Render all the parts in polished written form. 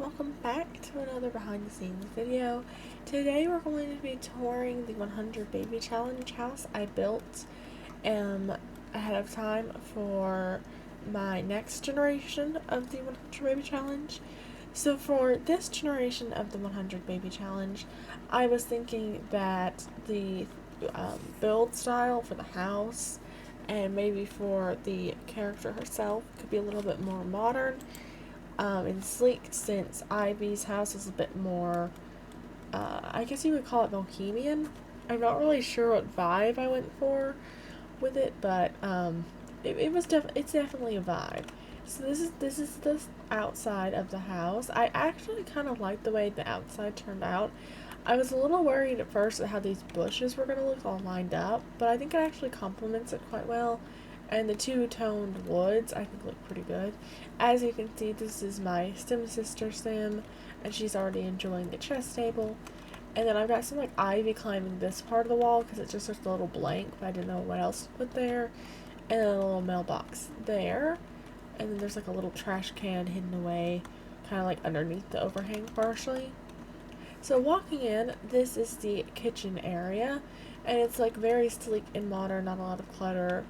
welcome back to another behind the scenes video. Today we're going to be touring the 100 Baby Challenge house I built ahead of time for my next generation of the 100 Baby Challenge. So for this generation of the 100 Baby Challenge, I was thinking that the build style for the house and maybe for the character herself could be a little bit more modern and sleek, since Ivy's house is a bit more, I guess you would call it bohemian. I'm not really sure what vibe I went for with it, but it's definitely a vibe. So this is the outside of the house. I actually kind of like the way the outside turned out. I was a little worried at first at how these bushes were going to look all lined up, but I think it actually complements it quite well. And the two-toned woods, I think, look pretty good. As you can see, this is my sister Sim, and she's already enjoying the chess table. And then I've got some, ivy climbing this part of the wall, because it just looks a little blank, but I didn't know what else to put there. And then a little mailbox there. And then there's, a little trash can hidden away, kind of, underneath the overhang partially. So walking in, this is the kitchen area, and it's, very sleek and modern, not a lot of clutter.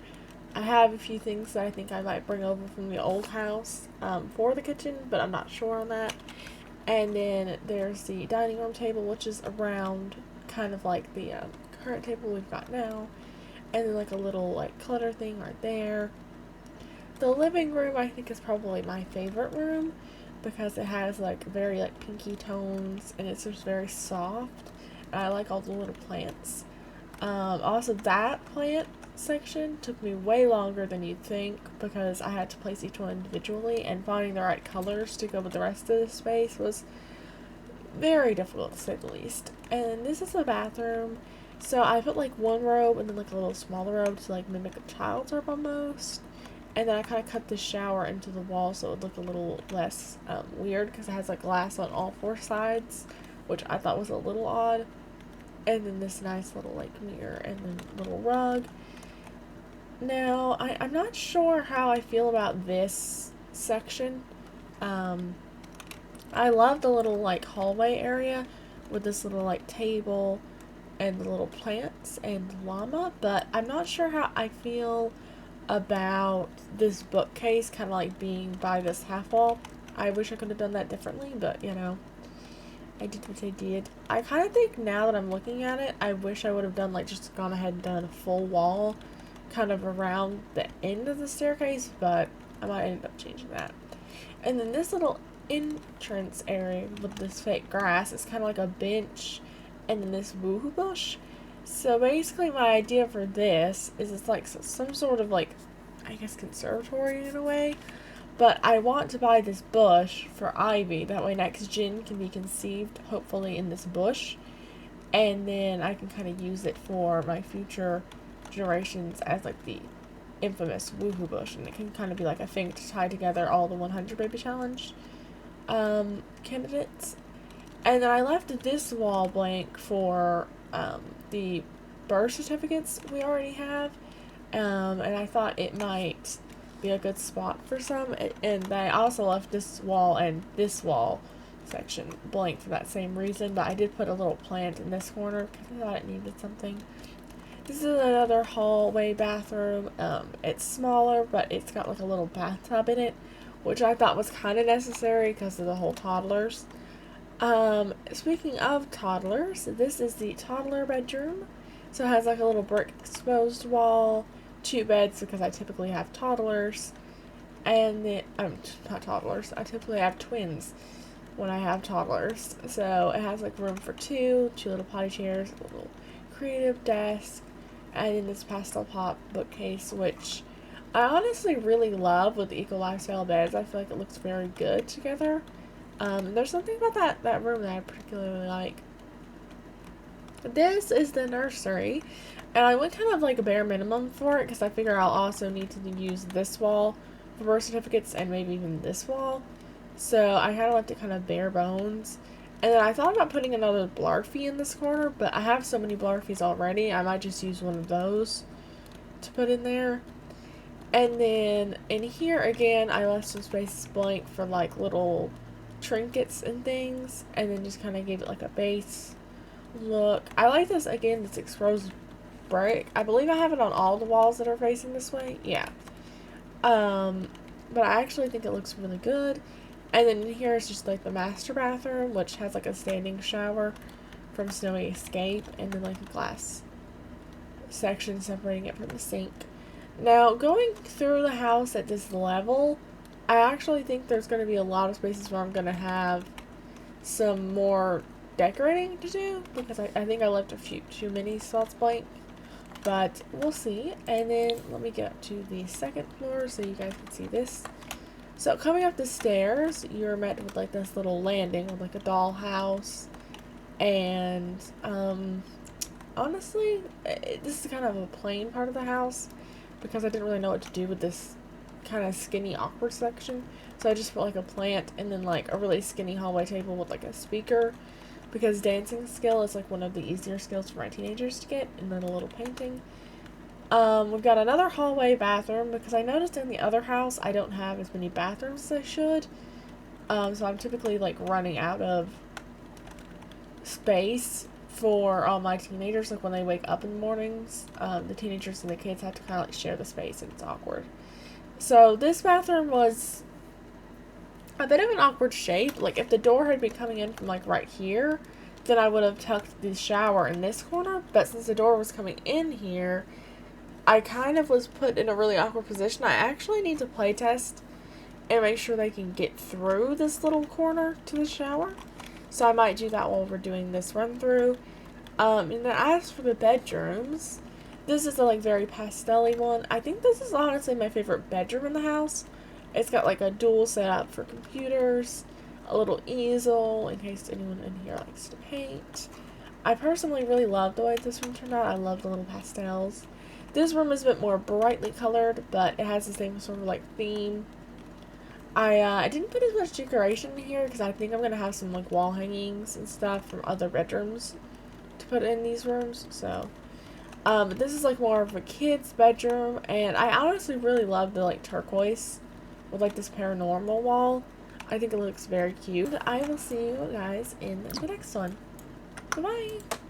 I have a few things that I think I might bring over from the old house for the kitchen, but I'm not sure on that. And then there's the dining room table, which is around kind of like the current table we've got now. And then a little clutter thing right there. The living room I think is probably my favorite room because it has very pinky tones and it's just very soft. And I like all the little plants. Also that plant section took me way longer than you'd think because I had to place each one individually, and finding the right colors to go with the rest of the space was very difficult to say the least. And this is the bathroom, so I put one robe and then a little smaller robe to mimic a child's robe almost, and then I kind of cut the shower into the wall so it would look a little less weird because it has glass on all four sides, which I thought was a little odd. And then this nice little mirror and then little rug. Now, I'm not sure how I feel about this section. I love the little hallway area with this little table and the little plants and llama, but I'm not sure how I feel about this bookcase kind of being by this half wall. I wish I could have done that differently, but I did what I did. I kind of think now that I'm looking at it, I wish I would have done just gone ahead and done a full wall kind of around the end of the staircase, but I might end up changing that. And then this little entrance area with this fake grass is kind of like a bench and then this woohoo bush. So basically my idea for this is it's some sort of I guess conservatory in a way. But I want to buy this bush for Ivy. That way next gen can be conceived, hopefully, in this bush. And then I can kind of use it for my future generations as the infamous woohoo bush. And it can kind of be a thing to tie together all the 100 Baby Challenge candidates. And then I left this wall blank for the birth certificates we already have. And I thought it might be a good spot for some, and I also left this wall and this wall section blank for that same reason, but I did put a little plant in this corner because I thought it needed something. This is another hallway bathroom. It's smaller, but it's got a little bathtub in it, which I thought was kind of necessary because of the whole toddlers. Speaking of toddlers, this is the toddler bedroom. So it has a little brick exposed wall, 2 beds because I typically have toddlers, and then not toddlers. I typically have twins when I have toddlers. So it has room for two little potty chairs, a little creative desk, and then this pastel pop bookcase, which I honestly really love with the eco lifestyle beds. I feel like it looks very good together. There's something about that room that I particularly like. This is the nursery. And I went kind of a bare minimum for it because I figure I'll also need to use this wall for birth certificates and maybe even this wall. So I kind of left it kind of bare bones. And then I thought about putting another Blarfy in this corner, but I have so many Blarfies already, I might just use one of those to put in there. And then in here again, I left some spaces blank for little trinkets and things, and then just kind of gave it like a base look. I like this, again, this exposed brick. I believe I have it on all the walls that are facing this way. Yeah. But I actually think it looks really good. And then in here is just like the master bathroom, which has like a standing shower from Snowy Escape, and then like a glass section separating it from the sink. Now, going through the house at this level, I actually think there's going to be a lot of spaces where I'm going to have some more decorating to do, because I think I left a few too many spots blank, but we'll see. And then let me get up to the second floor so you guys can see this. So coming up the stairs, you're met with like this little landing with like a dollhouse, and honestly, this is kind of a plain part of the house because I didn't really know what to do with this kind of skinny awkward section. So I just put like a plant and then like a really skinny hallway table with like a speaker, because dancing skill is like one of the easier skills for my teenagers to get, and then a little painting. We've got another hallway bathroom because I noticed in the other house I don't have as many bathrooms as I should. So I'm typically like running out of space for all my teenagers. Like when they wake up in the mornings, the teenagers and the kids have to kind of like share the space, and it's awkward. So this bathroom was a bit of an awkward shape. Like if the door had been coming in from like right here, then I would have tucked the shower in this corner. But since the door was coming in here, I kind of was put in a really awkward position. I actually need to play test and make sure they can get through this little corner to the shower. So I might do that while we're doing this run through. And then as for the bedrooms, this is a like very pastel-y one. I think this is honestly my favorite bedroom in the house. It's got like a dual setup for computers, a little easel in case anyone in here likes to paint. I personally really love the way this room turned out. I love the little pastels. This room is a bit more brightly colored, but it has the same sort of like theme. I didn't put as much decoration in here because I think I'm going to have some like wall hangings and stuff from other bedrooms to put in these rooms. So this is like more of a kid's bedroom, and I honestly really love the like turquoise with like this paranormal wall. I think it looks very cute. I will see you guys in the next one. Bye-bye!